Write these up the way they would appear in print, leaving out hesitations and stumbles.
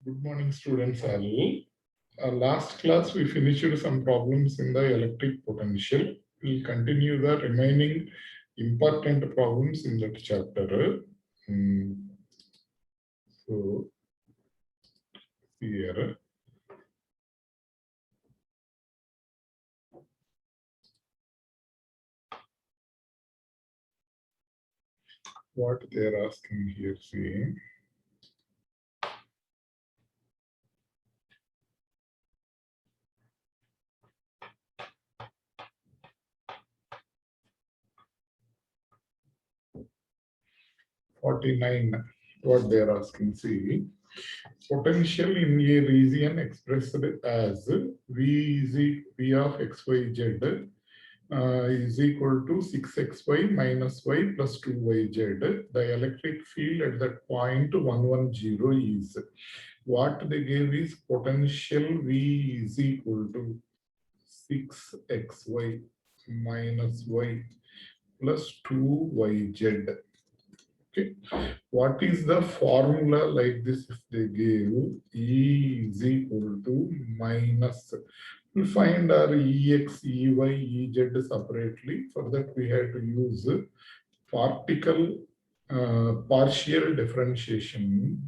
Good morning, students. All. Last class, we finished some problems in the electric potential. We'll continue the remaining important problems in that chapter. So, here, what they're asking here, see. (49) what they're asking, see, potential in a region expressed as V of xyz is equal to 6xy minus y plus 2yz. The electric field at that point 110 is, what they gave is potential V is equal to 6xy minus y plus 2yz. Okay, what is the formula like this? If they gave E is equal to minus, we find our Ex, Ey, Ez separately. For that, we had to use particle partial differentiation.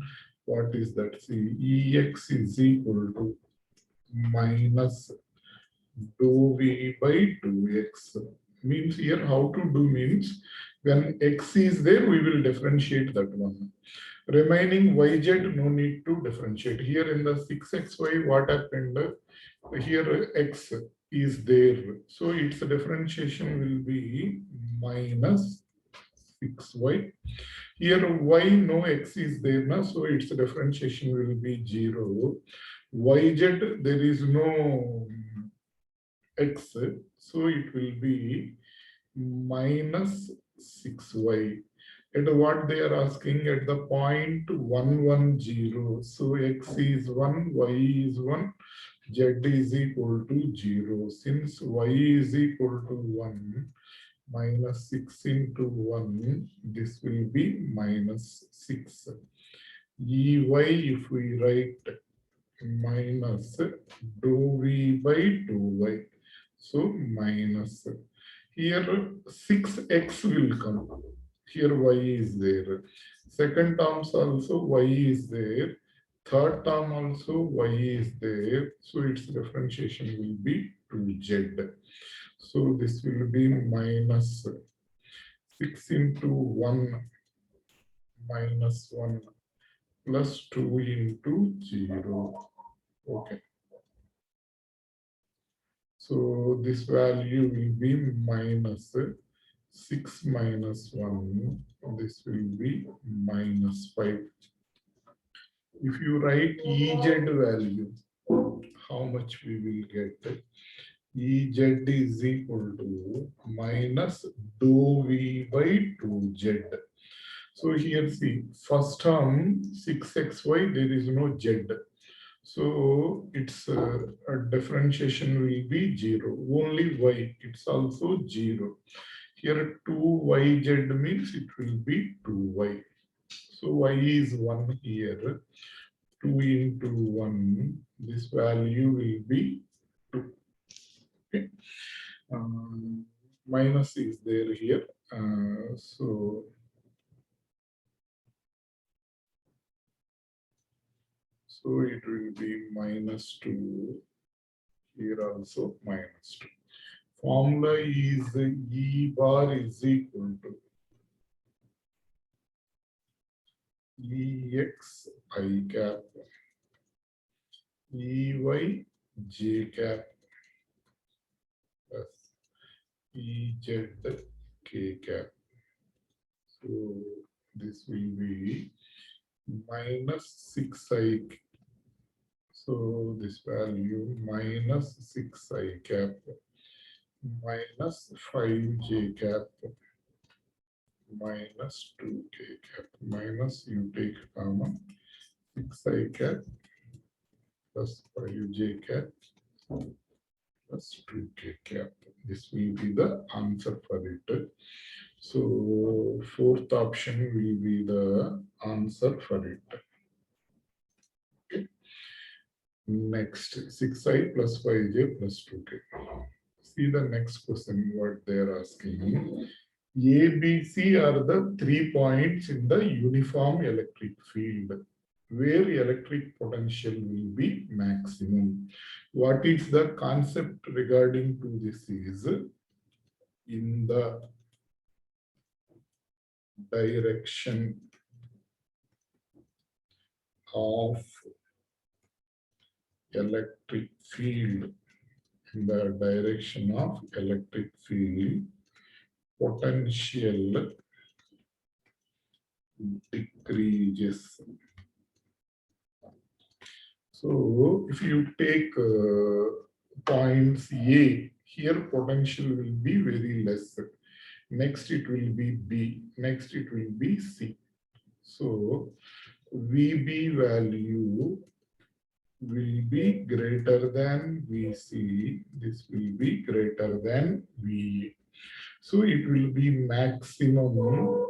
What is that? See, Ex is equal to minus dou V by 2x. Means here how to do means when x is there, we will differentiate that one. Remaining yz, no need to differentiate. Here in the 6xy, what happened? Here x is there. So its differentiation will be minus 6y. Here y, no x is there, na? So its differentiation will be 0. Yz, there is no x, so it will be minus 6y. And what they are asking at the point 110. So x is 1, y is 1, z is equal to 0. Since y is equal to 1, minus 6 into 1, this will be minus 6. Ey, if we write minus dou v by 2y. So minus. Here 6x will come. Here y is there. Second terms also y is there. Third term also y is there. So its differentiation will be 2z. So this will be minus 6 into 1 minus 1 plus 2 into 0. Okay. So this value will be minus 6 minus 1. This will be minus 5. If you write Ez value, how much we will get? Ez is equal to minus dou V by 2z. So here see, first term 6xy, there is no z. So its differentiation will be 0. Only y, it's also 0. Here 2yz means it will be 2y. So y is 1 here. 2 into 1, this value will be 2. Okay. Minus is there here. So it will be minus 2. Here also minus 2. Formula is E bar is equal to Ex I cap Ey j cap plus Ez k cap. So this will be minus 6i. So this value minus 6i cap minus 5j cap minus 2k cap minus you take common 6i cap plus 5j cap plus 2k cap. This will be the answer for it. So fourth option will be the answer for it. Okay. Next, 6i plus 5j plus 2k. See the next question, what they're asking. A, B, C are the 3 points in the uniform electric field where electric potential will be maximum. What is the concept regarding to this is in the direction of electric field, in the direction of electric field, potential decreases. So if you take points A, here potential will be very less. Next it will be B, next it will be C. So VB value will be greater than VC, this will be greater than VA. So it will be maximum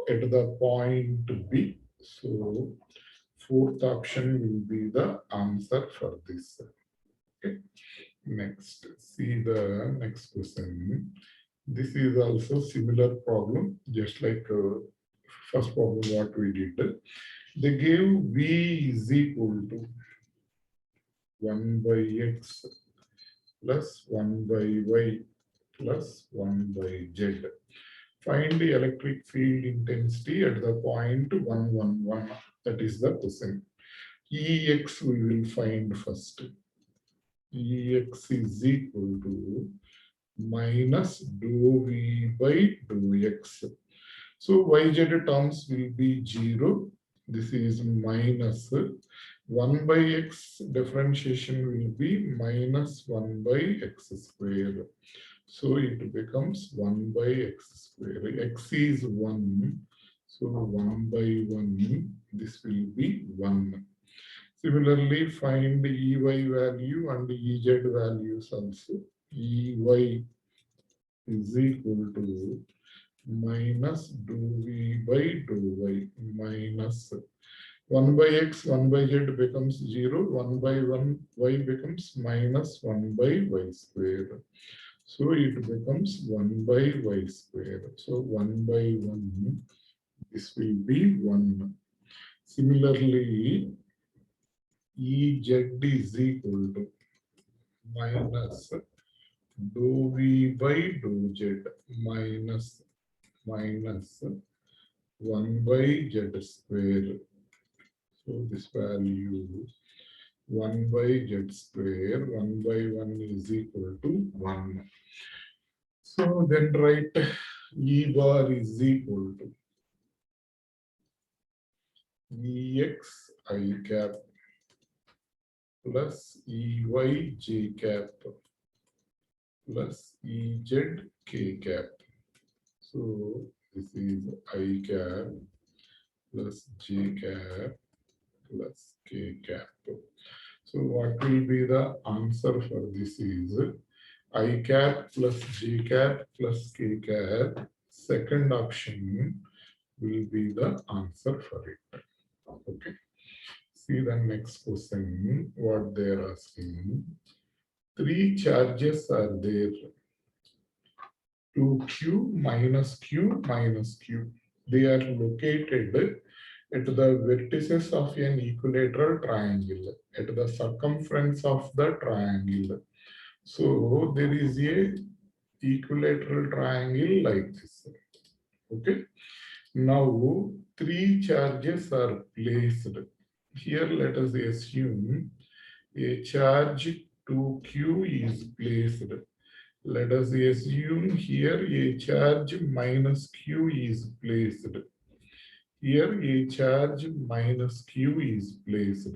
at the point B. So fourth option will be the answer for this. Okay. Next, see the next question. This is also similar problem, just like first problem what we did. They gave V is equal to 1 by X plus 1 by Y plus 1 by Z. Find the electric field intensity at the point 111. That is the question. Ex we will find first. Ex is equal to minus dou V by dou X. So yz terms will be 0. This is minus 1 by x differentiation will be minus 1 by x square. So it becomes 1 by x square. X is 1. So 1 by 1, this will be 1. Similarly, find Ey value and Ez values also. Ey is equal to minus dou V by dou Y minus 1 by x, 1 by z becomes 0, 1 by 1 y becomes minus 1 by y square. So it becomes 1 by y square. So 1 by 1, this will be 1. Similarly, Ez is equal to minus dou V by dou z minus 1 by z square. So this value 1 by z square, 1 by 1 is equal to 1. So then write E bar is equal to Ex I cap plus Ey j cap plus Ez k cap. So this is I cap plus j cap plus k cap. So what will be the answer for this is I cap plus j cap plus k cap. Second option will be the answer for it. Okay. See the next question, what they are asking. 3 charges are there. 2q minus q minus q. They are located at the vertices of an equilateral triangle, at the circumference of the triangle. So there is a equilateral triangle like this. Okay. Now 3 charges are placed. Here let us assume a charge 2q is placed. Let us assume here a charge minus q is placed. Here a charge minus q is placed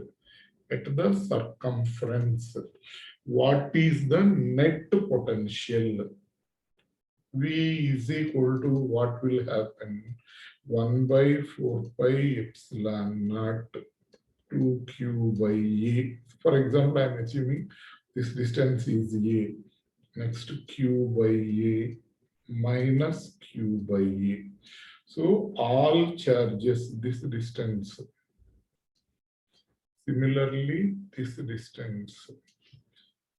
at the circumference. What is the net potential? V is equal to what will happen? 1 by 4 pi epsilon naught 2q by A. For example, I am assuming this distance is A. Next q by A minus q by A. So all charges, this distance, Similarly, this distance.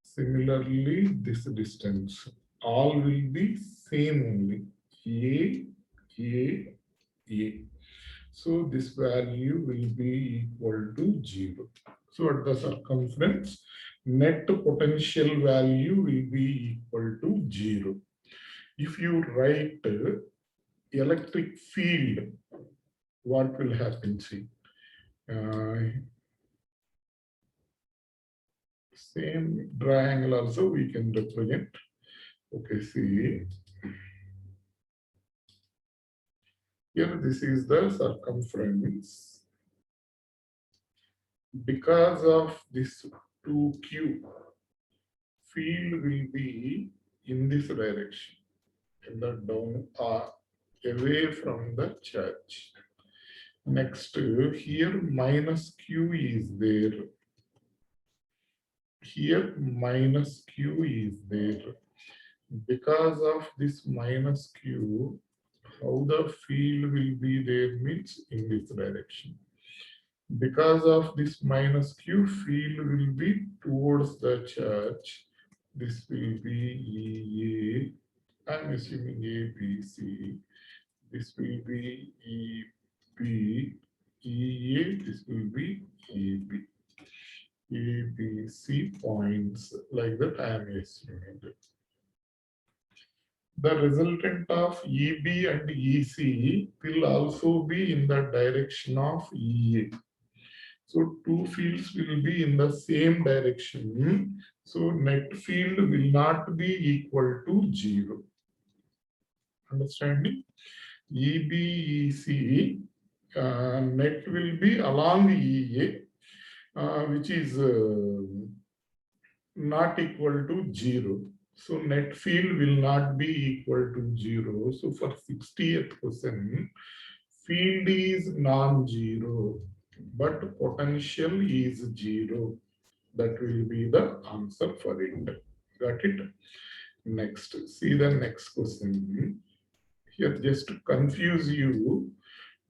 Similarly, this distance. All will be same only. A, A, A. So this value will be equal to 0. So at the circumference, net potential value will be equal to 0. If you write electric field, what will happen? See, same triangle also we can represent. Okay, see, here this is the circumference. Because of this 2q, field will be in this direction, in the down or away from the charge. Next, here minus q is there. Here minus q is there. Because of this minus q, how the field will be there means in this direction. Because of this minus q, field will be towards the charge. This will be EA. I'm assuming A, B, C. This will be EB, EA. This will be EB. A, B, C points like that I am assuming. The resultant of EB and EC will also be in the direction of EA. So two fields will be in the same direction. So net field will not be equal to 0. Understanding? EBEC net will be along EA, which is not equal to 0. So net field will not be equal to 0. So for 60th question, field is non-zero, but potential is 0. That will be the answer for it. Got it? Next, see the next question. Here, just to confuse you,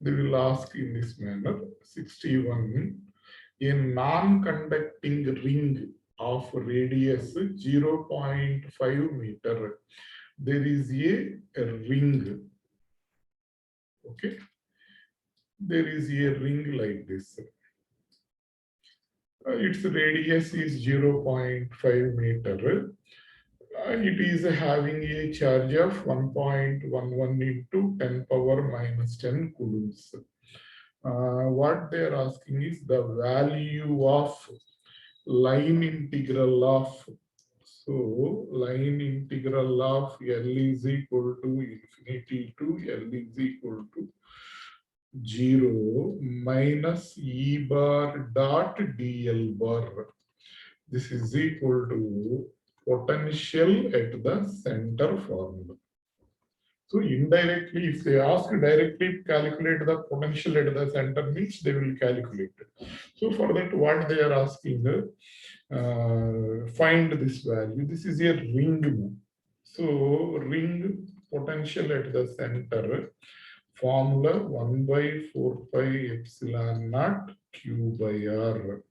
they will ask in this manner. 61, a non-conducting ring of radius 0.5 meter. There is a ring. Okay. There is a ring like this. Its radius is 0.5 meter. It is having a charge of 1.11 into 10 power minus 10 coulombs. What they are asking is the value of line integral of, so line integral of L is equal to infinity to L is equal to 0 minus E bar dot dl bar. This is equal to potential at the center formula. So indirectly, if they ask directly calculate the potential at the center means they will calculate it. So for that, what they are asking, find this value. This is a ring. So ring potential at the center, formula 1 by 4 pi epsilon naught q by r.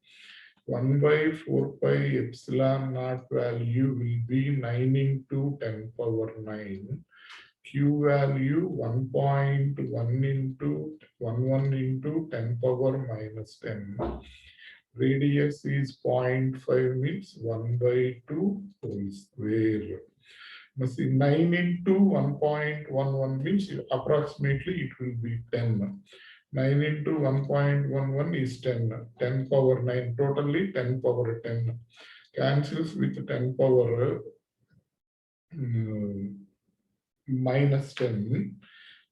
1 by 4 pi epsilon naught value will be 9 into 10 power 9. Q value 1.1 into 11 into 10 power minus 10. Radius is 0.5 means 1 by 2 whole square. Now see 9 into 1.11 means approximately it will be 10. 9 into 1.11 is 10. 10 power 9, totally 10 power 10. Cancels with 10 power minus 10.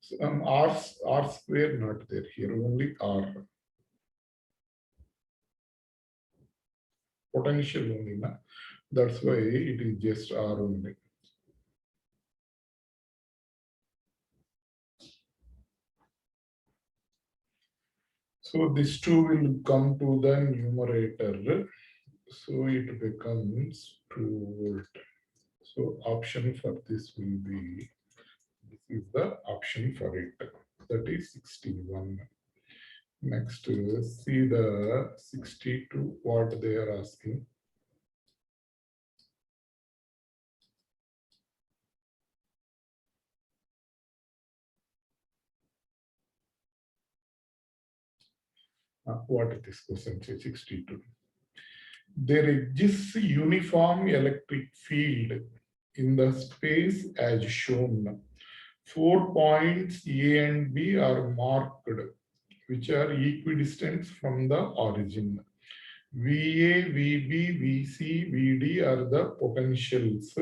So, r square not there here, only r. Potential only. Na? That's why it is just r only. So this 2 will come to the numerator. So it becomes 2 volt. So option for this will be, this is the option for it. That is 61. Next, see the 62, what they are asking. What is this question? 62. There exists uniform electric field in the space as shown. 4 points A and B are marked, which are equidistant from the origin. VA, VB, VC, VD are the potentials.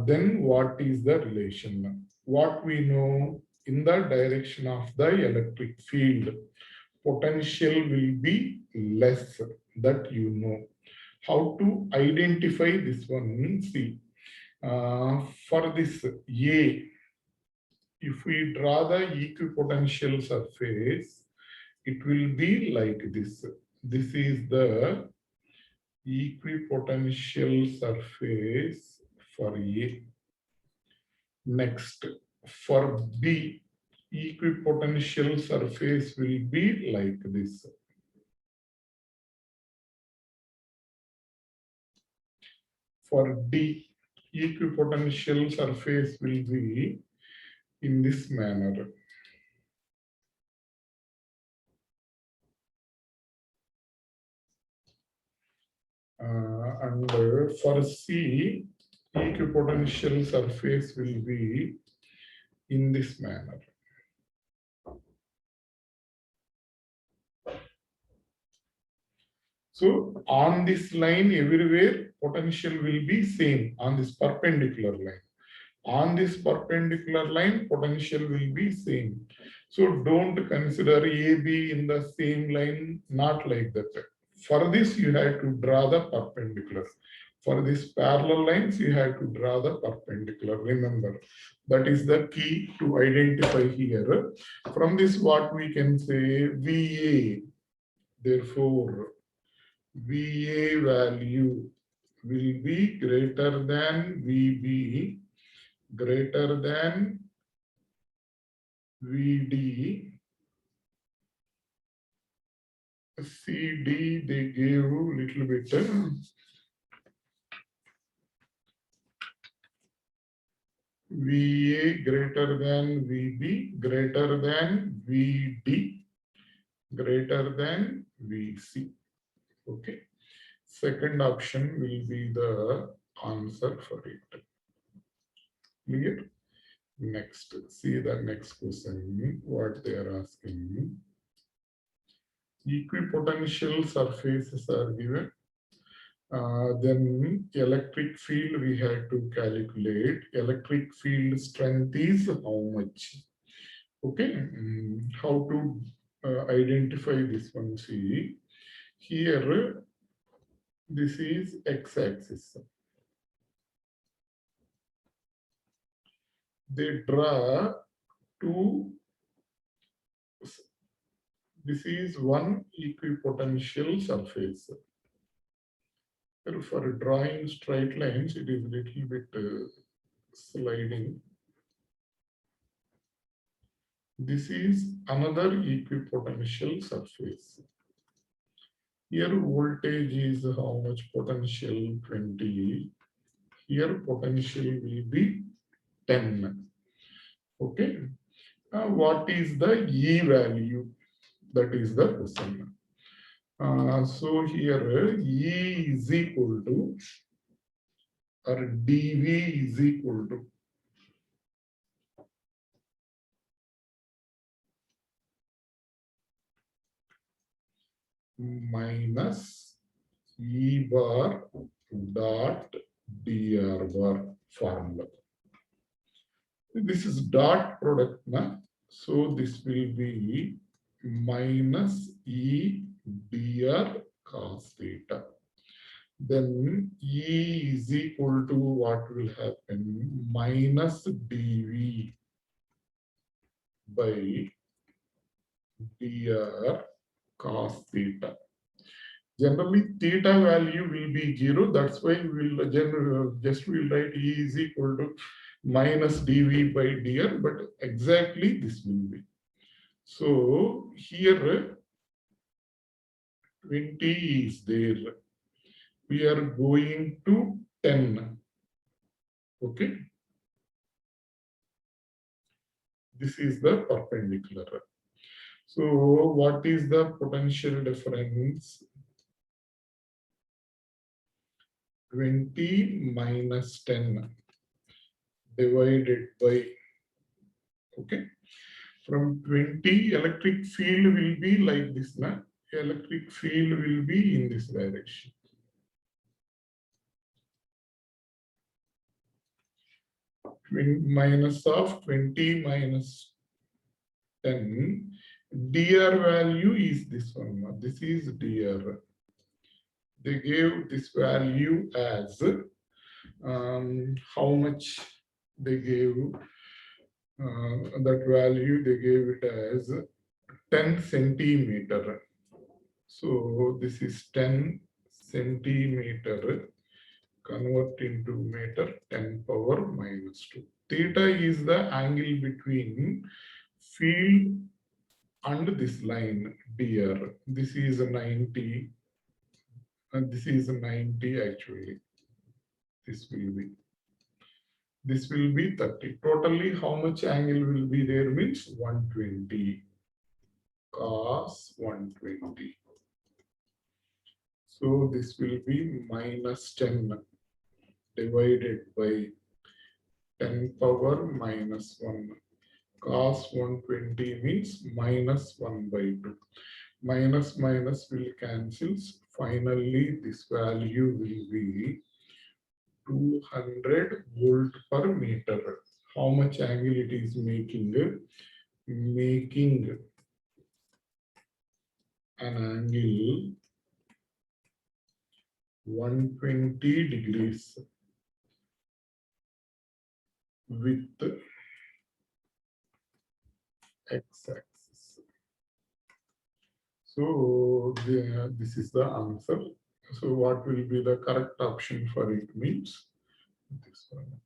Then what is the relation? What we know in the direction of the electric field, potential will be less, that you know. How to identify this one? See, for this A, if we draw the equipotential surface, it will be like this. This is the equipotential surface for A. Next, for B, equipotential surface will be like this. For D, equipotential surface will be in this manner. And for C, equipotential surface will be in this manner. So on this line, everywhere potential will be same on this perpendicular line. On this perpendicular line, potential will be same. So don't consider AB in the same line, not like that. For this, you have to draw the perpendicular. For this parallel lines, you have to draw the perpendicular. Remember, that is the key to identify here. From this, what we can say, VA. Therefore, VA value will be greater than VB, greater than VD. CD, they gave little bit. VA greater than VB, greater than VD, greater than VC. Okay. Second option will be the answer for it. Clear? Next, see the next question, what they are asking. Equipotential surfaces are given. Then electric field we have to calculate. Electric field strength is how much? Okay, how to identify this one? See, here this is x-axis. They draw two. This is one equipotential surface. For drawing straight lines, it is a little bit sliding. This is another equipotential surface. Here voltage is how much potential? 20. Here potential will be 10. Okay. What is the E value? That is the question. So here E is equal to, or dV is equal to minus E bar dot dr bar formula. This is dot product, na? So this will be minus E dr cos theta. Then E is equal to what will happen? Minus dV by dr cos theta. Generally, theta value will be 0. That's why we will just write E is equal to minus dV by dr, but exactly this will be. So here 20 is there. We are going to 10. Okay. This is the perpendicular. So what is the potential difference? 20 minus 10 divided by, okay. From 20, electric field will be like this. Na? Electric field will be in this direction. Minus of 20 minus 10. dr value is this one. This is dr. They gave this value as how much they gave that value. They gave it as 10 centimeter. So this is 10 centimeter. Convert into meter, 10 power minus 2. Theta is the angle between field and this line dr. This is 90 and this is 90 actually. This will be 30. Totally how much angle will be there means 120 cos 120. So this will be minus 10 divided by 10 power minus 1. Cos 120 means minus 1 by 2. Minus minus will cancel. Finally, this value will be 200 volt per meter. How much angle it is making? Making an angle 120 degrees with x-axis. So this is the answer. So what will be the correct option for it means this one.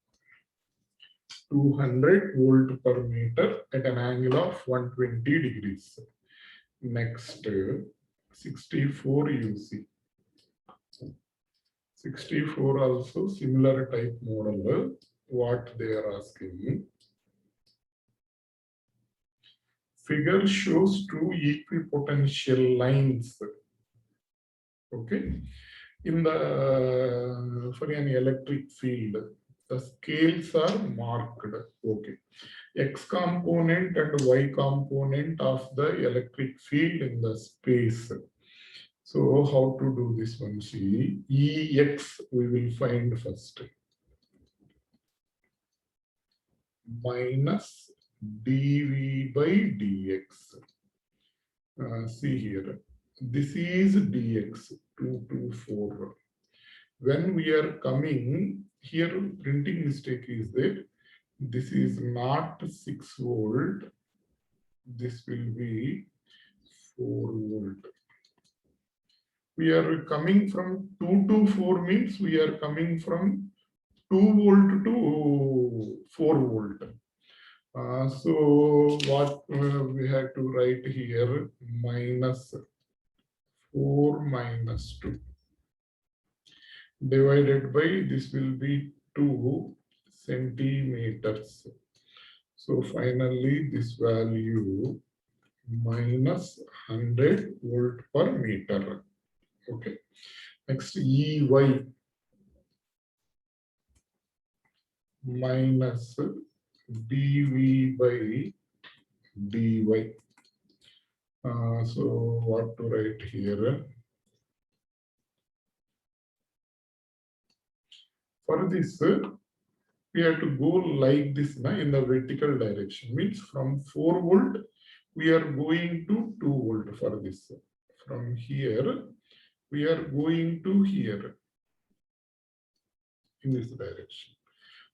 200 volt per meter at an angle of 120 degrees. Next, 64 you see. 64 also similar type model. What they are asking. Figure shows two equipotential lines. Okay. In the for an electric field, the scales are marked. Okay. X component and Y component of the electric field in the space. So how to do this one? See, Ex we will find first. Minus dV by dx. See here. This is dx 224. When we are coming here, printing mistake is there. This is not 6 volt. This will be 4 volt. We are coming from 2 to 4 means we are coming from 2 volt to 4 volt. So what we have to write here, minus 4 minus 2 divided by this will be 2 centimeters. So finally this value minus 100 volt per meter. Okay. Next Ey minus dV by dy. So what to write here? For this, we have to go like this in the vertical direction. Means from 4 volt, we are going to 2 volt for this. From here, we are going to here in this direction.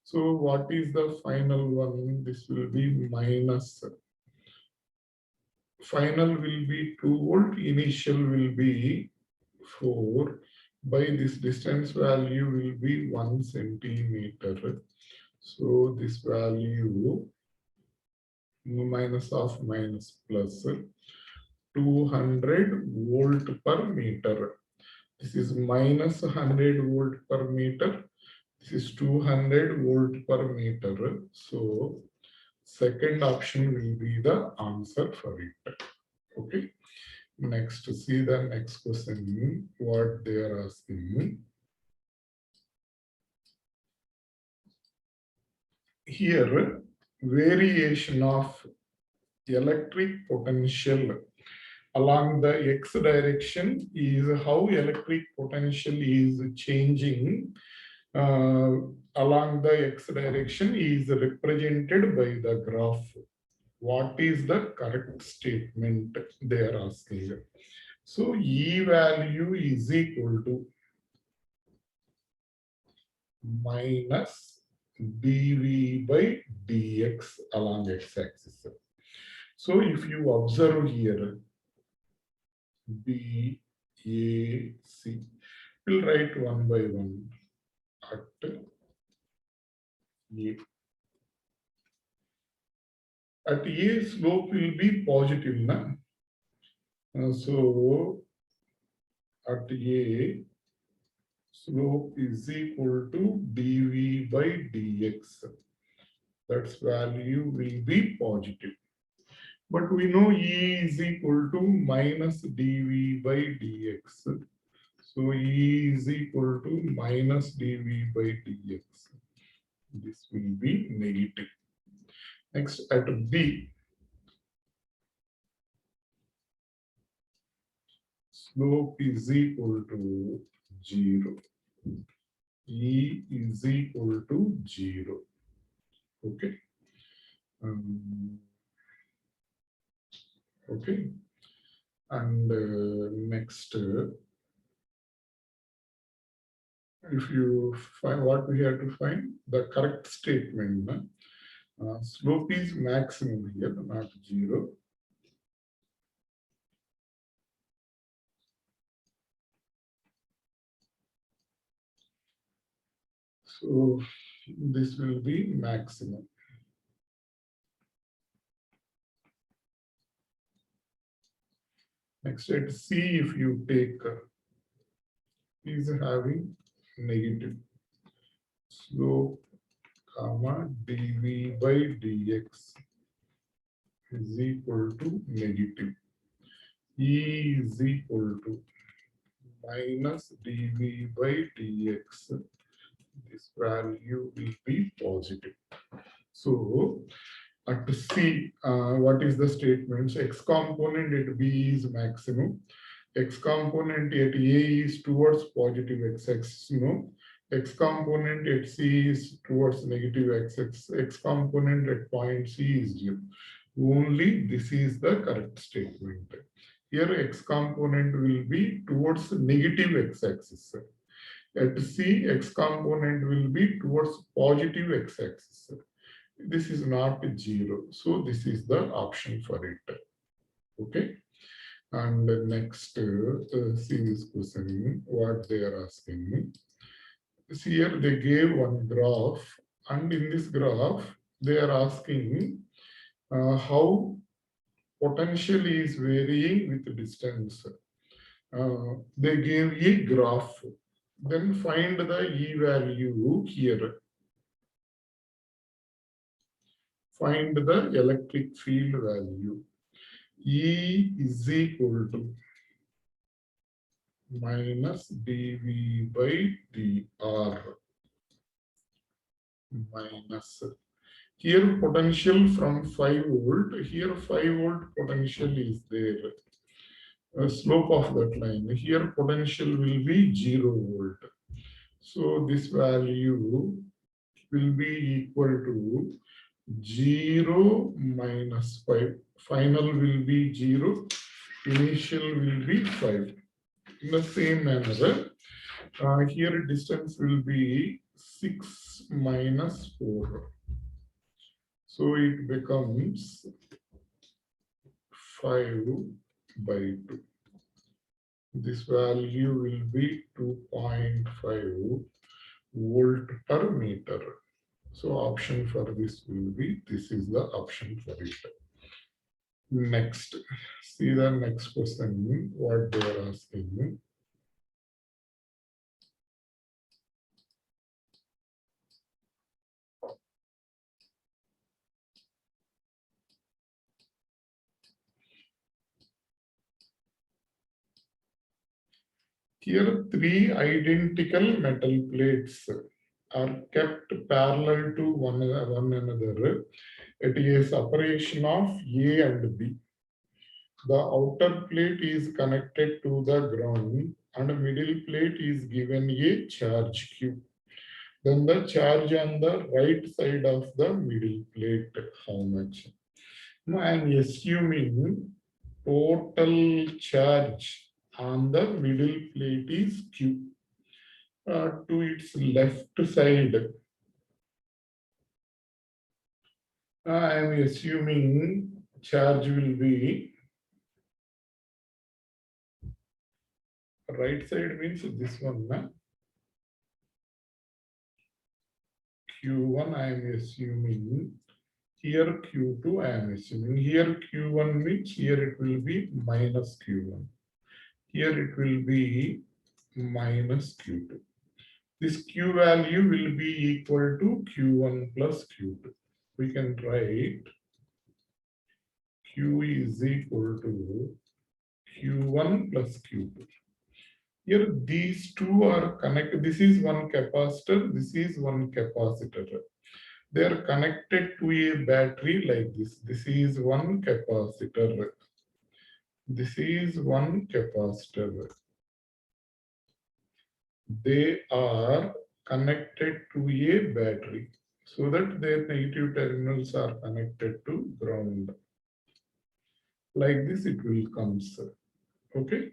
So what is the final one? This will be minus. Final will be 2 volt. Initial will be 4. By this distance value will be 1 centimeter. So this value minus of minus plus 200 volt per meter. This is minus 100 volt per meter. This is 200 volt per meter. So second option will be the answer for it. Okay. Next, see the next question, what they are asking. Here, variation of electric potential along the x direction is how electric potential is changing along the x direction is represented by the graph. What is the correct statement they are asking? So E value is equal to minus dV by dx along x-axis. So if you observe here, B, A, C, we'll write one by one at A. At A, slope will be positive. Na? So at A, slope is equal to dV by dx. That's value will be positive. But we know E is equal to minus dV by dx. So E is equal to minus dV by dx. This will be negative. Next, at B, slope is equal to 0. E is equal to 0. Okay. Okay. And next, if you find what we have to find, the correct statement. Slope is maximum here, not 0. So this will be maximum. Next, at C, if you take is having negative slope, comma dV by dx is equal to negative. E is equal to minus dV by dx. This value will be positive. So at C, what is the statement? X component at B is maximum. X component at A is towards positive x-axis. No. X component at C is towards negative x-axis. X component at point C is 0. Only this is the correct statement. Here X component will be towards negative x-axis. At C, X component will be towards positive x-axis. This is not 0. So this is the option for it. Okay. And next, see this question, what they are asking me. See here, they gave one graph, and in this graph, they are asking how potential is varying with distance. They gave a graph. Then find the E value here. Find the electric field value. E is equal to minus dV by dr minus. Here potential from 5 volt. Here 5 volt potential is there. Slope of that line. Here potential will be 0 volt. So this value will be equal to 0 minus 5. Final will be 0. Initial will be 5. In the same manner, here distance will be 6 minus 4. So it becomes 5 by 2. This value will be 2.5 volt per meter. So option for this will be, this is the option for it. Next, see the next question, what they are asking. Here, three identical metal plates are kept parallel to one another. It is separation of A and B. The outer plate is connected to the ground and the middle plate is given a charge Q. Then the charge on the right side of the middle plate, how much? Now I am assuming total charge on the middle plate is Q. To its left side, I am assuming charge will be right side means this one, na? Q1 I am assuming, here Q2 I am assuming, here Q1 means here it will be minus Q1. Here it will be minus Q2. This Q value will be equal to Q1 plus Q2. We can write Q is equal to Q1 plus Q2. Here these two are connected. This is one capacitor, this is one capacitor. They are connected to a battery like this. This is one capacitor. This is one capacitor. They are connected to a battery so that their negative terminals are connected to ground. Like this it will come, sir. Okay.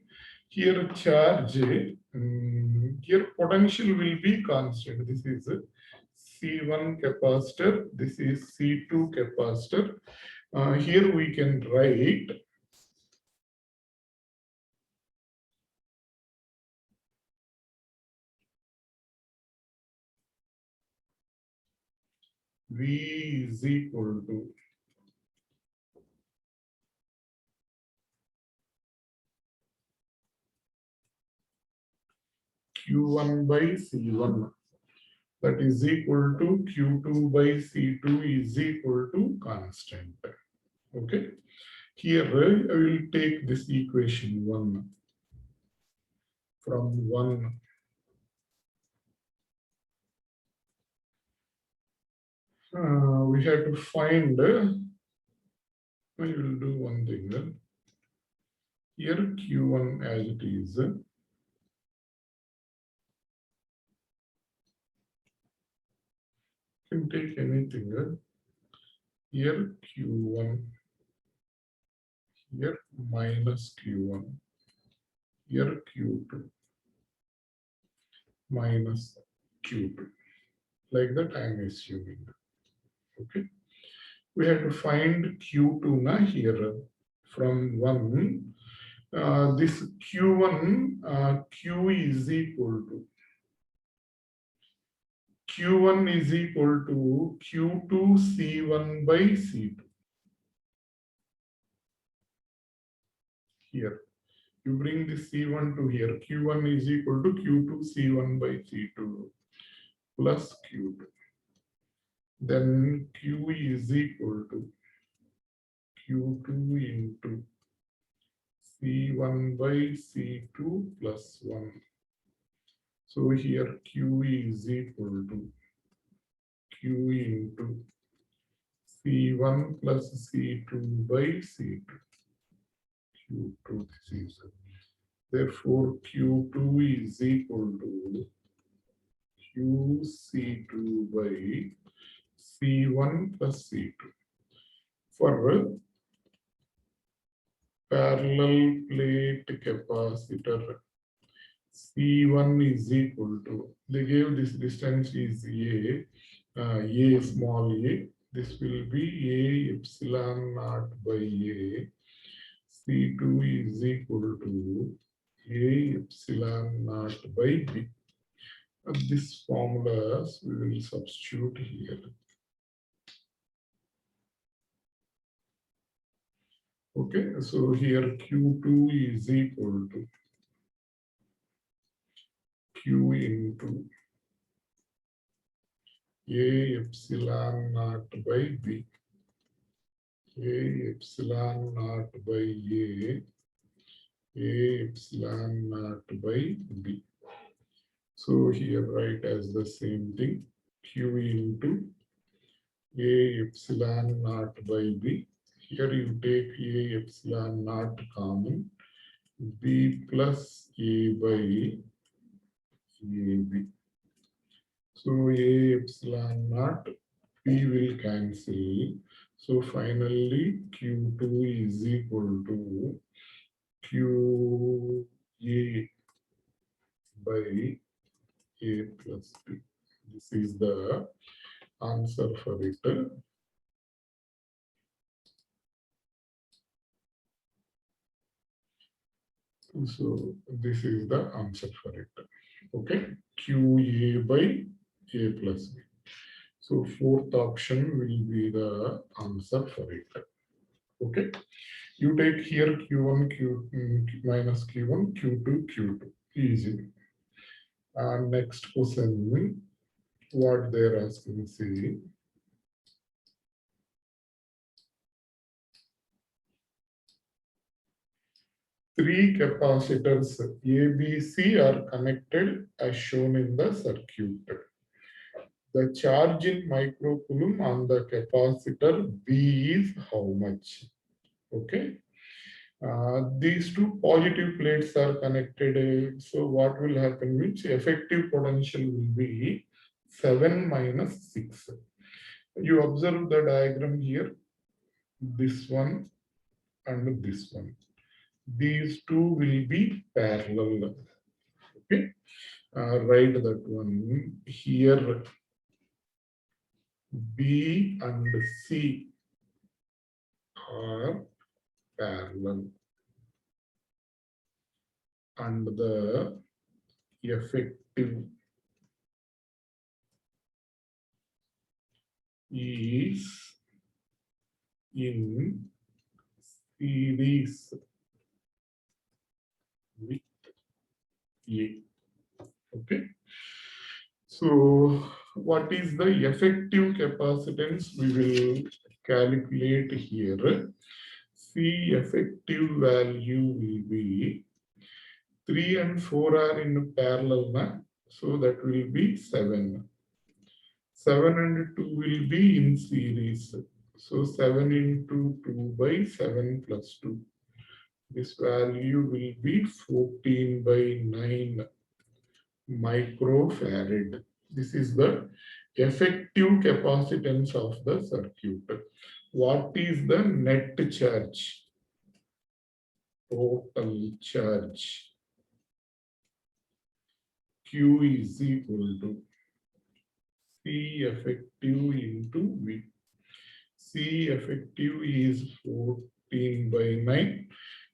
Here charge, here potential will be constant. This is C1 capacitor. This is C2 capacitor. Here we can write V is equal to Q1 by C1. That is equal to Q2 by C2 is equal to constant. Okay. Here I will take this equation 1 from 1. We have to find, I will do one thing. Here Q1 as it is. You can take anything. Here Q1. Here minus Q1. Here Q2. Minus Q2. Like that I am assuming. Okay. We have to find Q2 na here from 1. This Q1, Q is equal to Q1 is equal to Q2 C1 by C2. Here, you bring this C1 to here. Q1 is equal to Q2 C1 by C2 plus Q2. Then Q is equal to Q2 into C1 by C2 plus 1. So here Q is equal to Q into C1 plus C2 by C2. Q2 this is. Therefore, Q2 is equal to QC2 by C1 plus C2. For parallel plate capacitor, C1 is equal to, they gave this distance is A small a. This will be A epsilon naught by A. C2 is equal to A epsilon naught by B. This formulas we will substitute here. Okay, so here Q2 is equal to Q into A epsilon naught by B. A epsilon naught by A epsilon naught by B. So here write as the same thing, Q into A epsilon naught by B. Here you take A epsilon naught common, B plus A by AB. So A epsilon naught, P will cancel. So finally Q2 is equal to QA by A plus B. This is the answer for it. So this is the answer for it. Okay, QA by A plus B. So fourth option will be the answer for it. Okay, you take here Q1, minus Q1, Q2, Q2. Easy. And next question, what they're asking, see. Three capacitors A, B, C are connected as shown in the circuit. The charge in microcoulomb on the capacitor B is how much? Okay. These two positive plates are connected. So what will happen means effective potential will be 7 minus 6. You observe the diagram here, this one and this one. These two will be parallel. Okay. Write that one here. B and C are parallel, and the effective is in series with A. Okay. So what is the effective capacitance? We will calculate here. C effective value will be 3 and 4 are in parallel, so that will be 7. 7 and 2 will be in series. So 7 into 2 by 7 plus 2. This value will be 14 by 9 microfarad. This is the effective capacitance of the circuit. What is the net charge? Total charge. Q is equal to C effective into V. C effective is 14 by 9.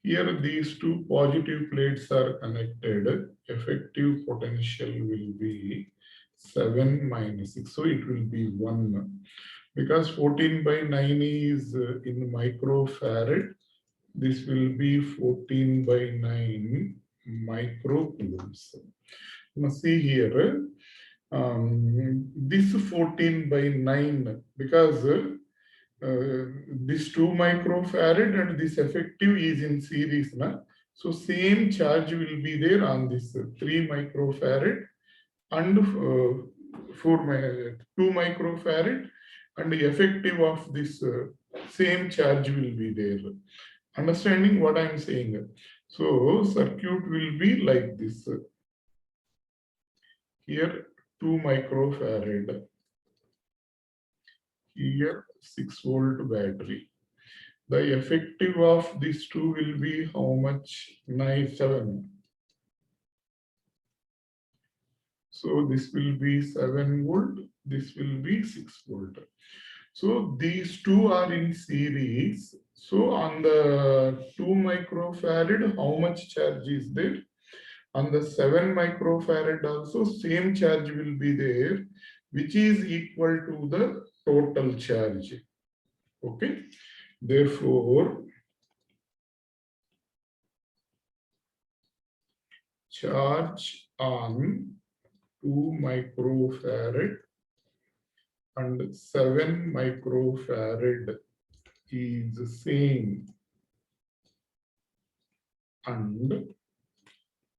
Here these two positive plates are connected. Effective potential will be 7 minus 6. So it will be 1. Because 14 by 9 is in microfarad, this will be 14 by 9 microcoulombs. Now see here, this 14 by 9, because this 2 microfarad and this effective is in series. So same charge will be there on this 3 microfarad and 2 microfarad, and the effective of this same charge will be there. Understanding what I am saying? So circuit will be like this. Here 2 microfarad. Here 6 volt battery. The effective of these two will be how much? 7. So this will be 7 volt. This will be 6 volt. So these two are in series. So on the 2 microfarad, how much charge is there? On the 7 microfarad also same charge will be there, which is equal to the total charge. Okay. Therefore, charge on 2 microfarad and 7 microfarad is same and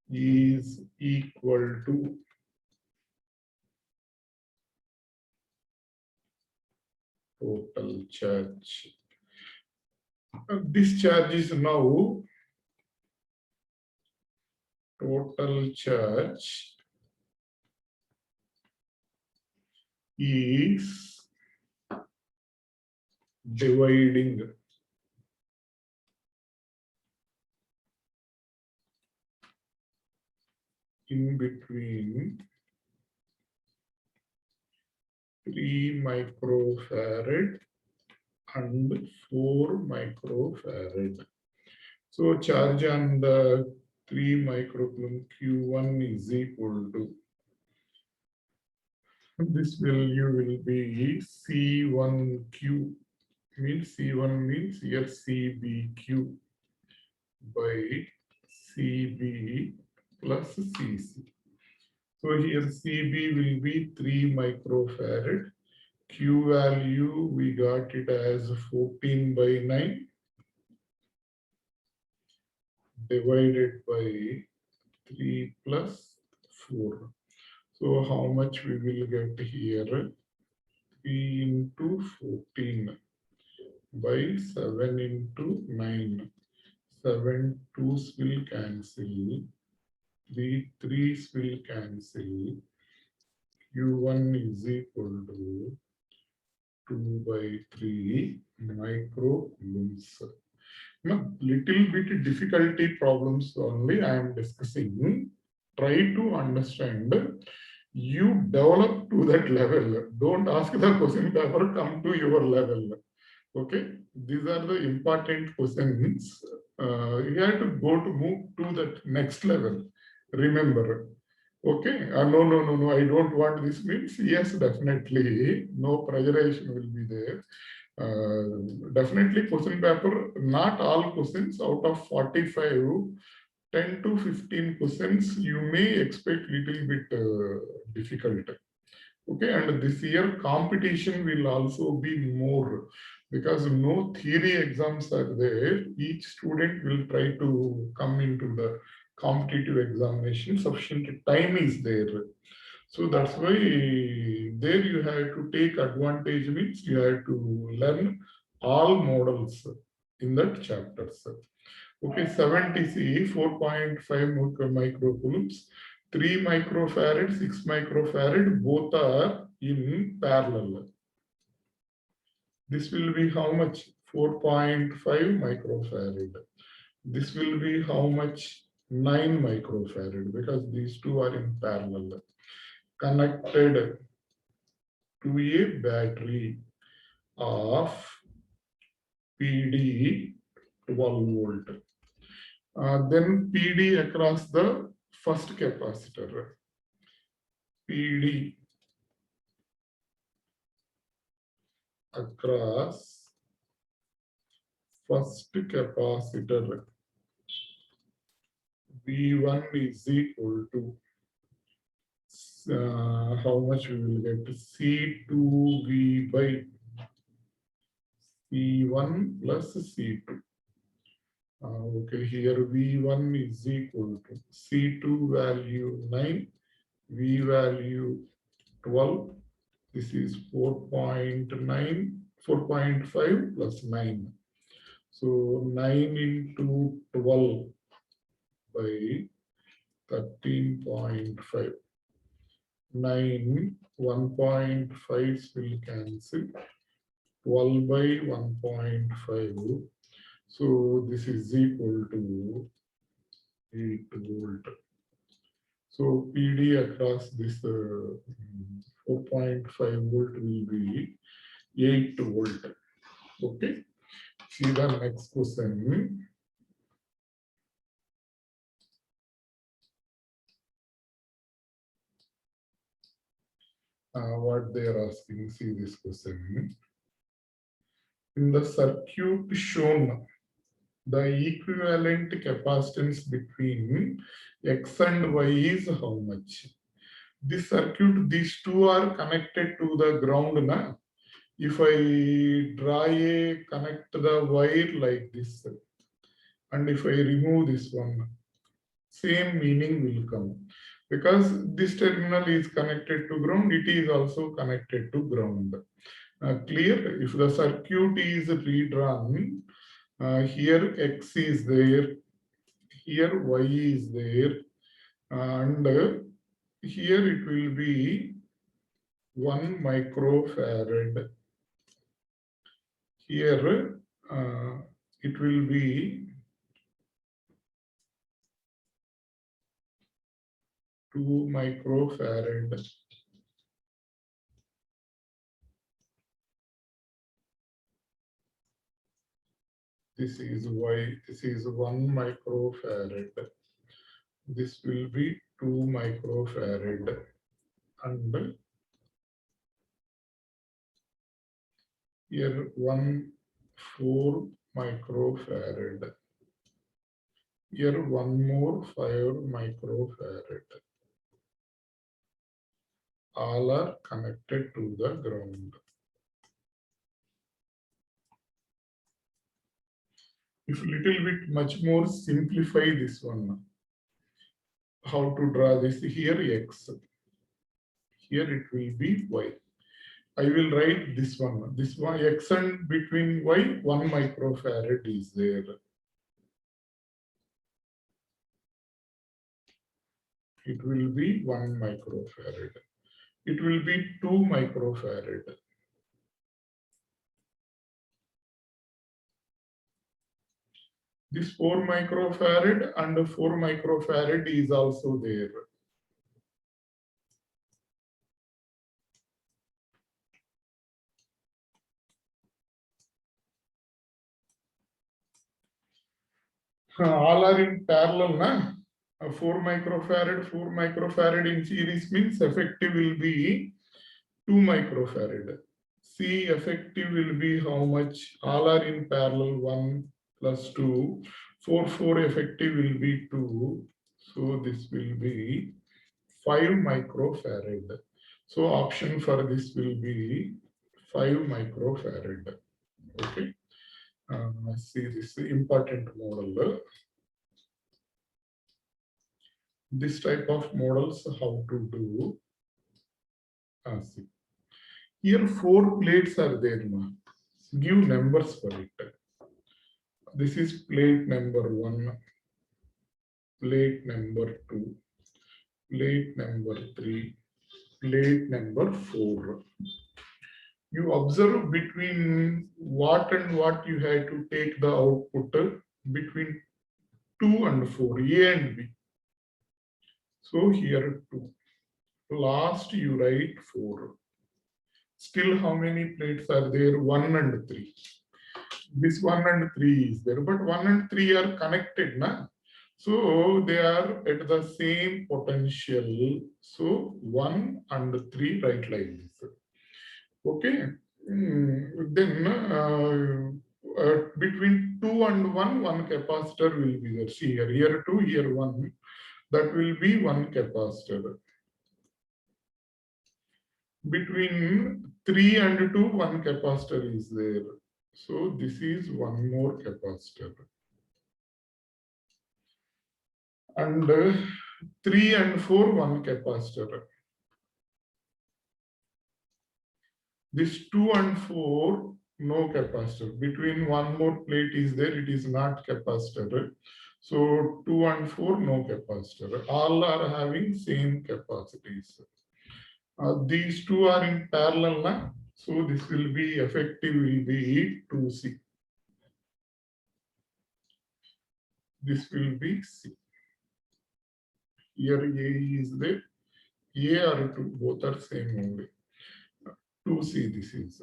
is equal to total charge. This charge is now total charge is dividing in between 3 microfarad and 4 microfarad. So charge on the 3 microcoulomb Q1 is equal to, this value will be C1Q, means C1 means here CBQ by CB plus CC. So here CB will be 3 microfarad. Q value we got it as 14 by 9 divided by 3 plus 4. So how much we will get here? 3 into 14 by 7 into 9. 7 2's will cancel. 3 3's will cancel. Q1 is equal to 2 by 3 microcoulombs. Now, little bit difficulty problems only I am discussing. Try to understand. You develop to that level. Don't ask the question paper, come to your level. Okay, these are the important questions. You have to move to that next level. Remember. Okay, no, I don't want this means yes, definitely. No pressurization will be there. Definitely question paper, not all questions out of 45, 10 to 15 questions you may expect little bit difficult. Okay, and this year competition will also be more because no theory exams are there. Each student will try to come into the competitive examination. Sufficient time is there. So that's why there you have to take advantage, means you have to learn all models in that chapters. Okay, 70C, 4.5 microcoulombs, 3 microfarad, 6 microfarad, both are in parallel. This will be how much? 4.5 microfarad. This will be how much? 9 microfarad, because these two are in parallel. Connected to a battery of PD 12 volt. Then PD across the first capacitor. PD across first capacitor. V1 is equal to how much we will get? C2V by C1 plus C2. Okay, here V1 is equal to C2 value 9, V value 12. This is 4.9, 4.5 plus 9. So 9 into 12 by 13.5. 9, 1.5 will cancel. 12 by 1.5. So this is equal to 8 volt. So PD across this 4.5 volt will be 8 volt. Okay. See the next question. what they are asking, see this question. In the circuit shown, the equivalent capacitance between X and Y is how much? This circuit, these two are connected to the ground. Na? If I connect the wire like this, and if I remove this one, same meaning will come. Because this terminal is connected to ground, it is also connected to ground. Clear? If the circuit is redrawn, here X is there, here Y is there, and here it will be 1 microfarad. Here it will be 2 microfarad. This is Y, this is 1 microfarad. This will be 2 microfarad. And here 4 microfarad. Here one more 5 microfarad. All are connected to the ground. If a little bit much more simplify this one, how to draw this? Here X, here it will be Y. I will write this one. This one X and between Y, 1 microfarad is there. It will be 1 microfarad. It will be 2 microfarad. This 4 microfarad and 4 microfarad is also there. All are in parallel, na? 4 microfarad in series means effective will be 2 microfarad. C effective will be how much? All are in parallel, 1 plus 2. 4 effective will be 2. So this will be 5 microfarad. So option for this will be 5 microfarad. Okay. See this important model. This type of models, how to do. See. Here 4 plates are there. Give numbers for it. This is plate number 1, plate number 2, plate number 3, plate number 4. You observe between what and what you have to take the output between 2 and 4, A and B. So here 2. Last you write 4. Still how many plates are there? 1 and 3. This 1 and 3 is there, but 1 and 3 are connected, na? So they are at the same potential. So 1 and 3 write like this. Okay. Then between 2 and 1 capacitor will be there. See here 2, here 1. That will be 1 capacitor. Between 3 and 2, 1 capacitor is there. So this is 1 more capacitor. And 3 and 4, 1 capacitor. This 2 and 4, no capacitor. Between one more plate is there, it is not capacitor. So 2 and 4, no capacitor. All are having same capacities. These two are in parallel now. So this will be effective will be 2C. This will be C. Here A is there. A or 2, both are same only. 2C this is.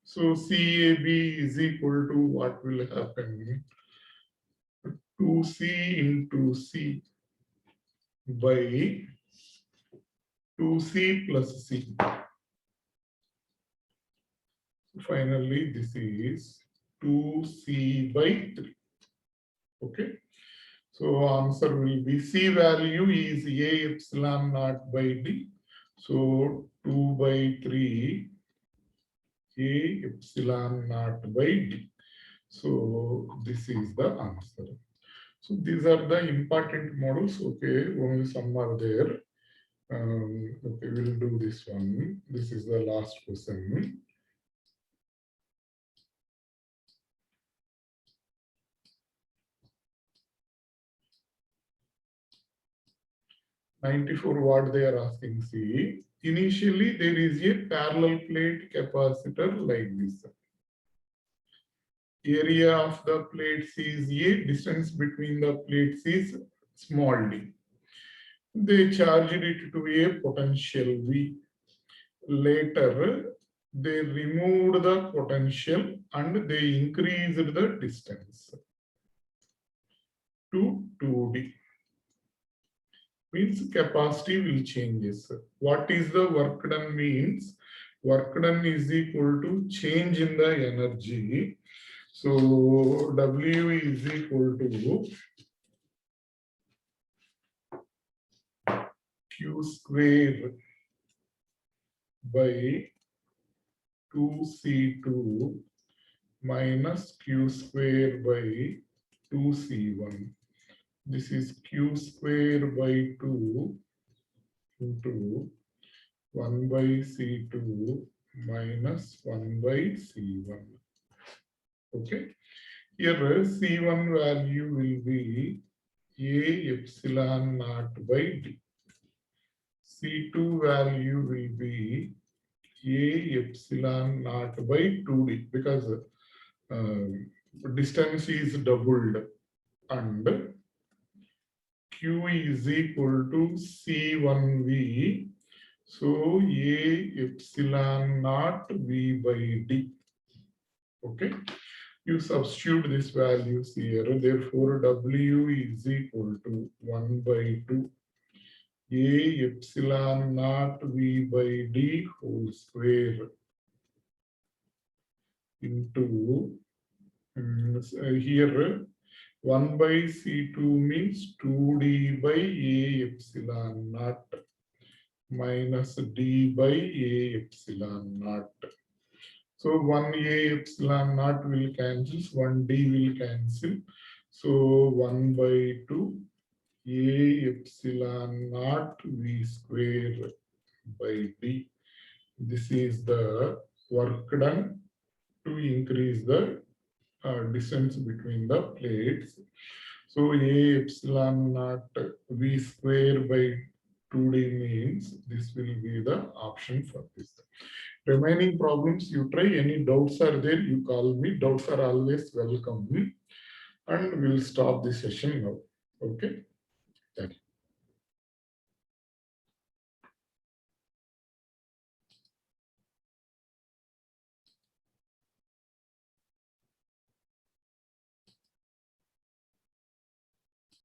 So CAB is equal to what will happen? 2C into C by 2c plus c. Finally, this is 2c by 3. Okay. So answer will be C value is A epsilon naught by D. So 2 by 3 A epsilon naught by D. So this is the answer. So these are the important models. Okay, only some are there. Okay, we'll do this one. This is the last question. $94 what they are asking. See, initially there is a parallel plate capacitor like this. Area of the plates is A, distance between the plates is small d. They charged it to a potential V. Later, they removed the potential and they increased the distance to 2D. Means capacity will changes. What is the work done means? Work done is equal to change in the energy. So W is equal to Q square by 2C2 minus Q square by 2C1. This is Q square by 2 into 1 by C2 minus 1 by C1. Okay. Here C1 value will be A epsilon naught by D. C2 value will be A epsilon naught by 2D because distance is doubled and Q is equal to C1V. So A epsilon naught V by D. Okay. You substitute these values here. Therefore, W is equal to 1 by 2 A epsilon naught V by D whole square into here 1 by C2 means 2D by A epsilon naught minus D by A epsilon naught. So 1A epsilon naught will cancel, 1D will cancel. So 1 by 2 A epsilon naught V square by D. This is the work done to increase the distance between the plates. So A epsilon naught V square by 2D means this will be the option for this. Remaining problems you try. Any doubts are there, you call me. Doubts are always welcome. And we'll stop the session now. Okay. Thank you.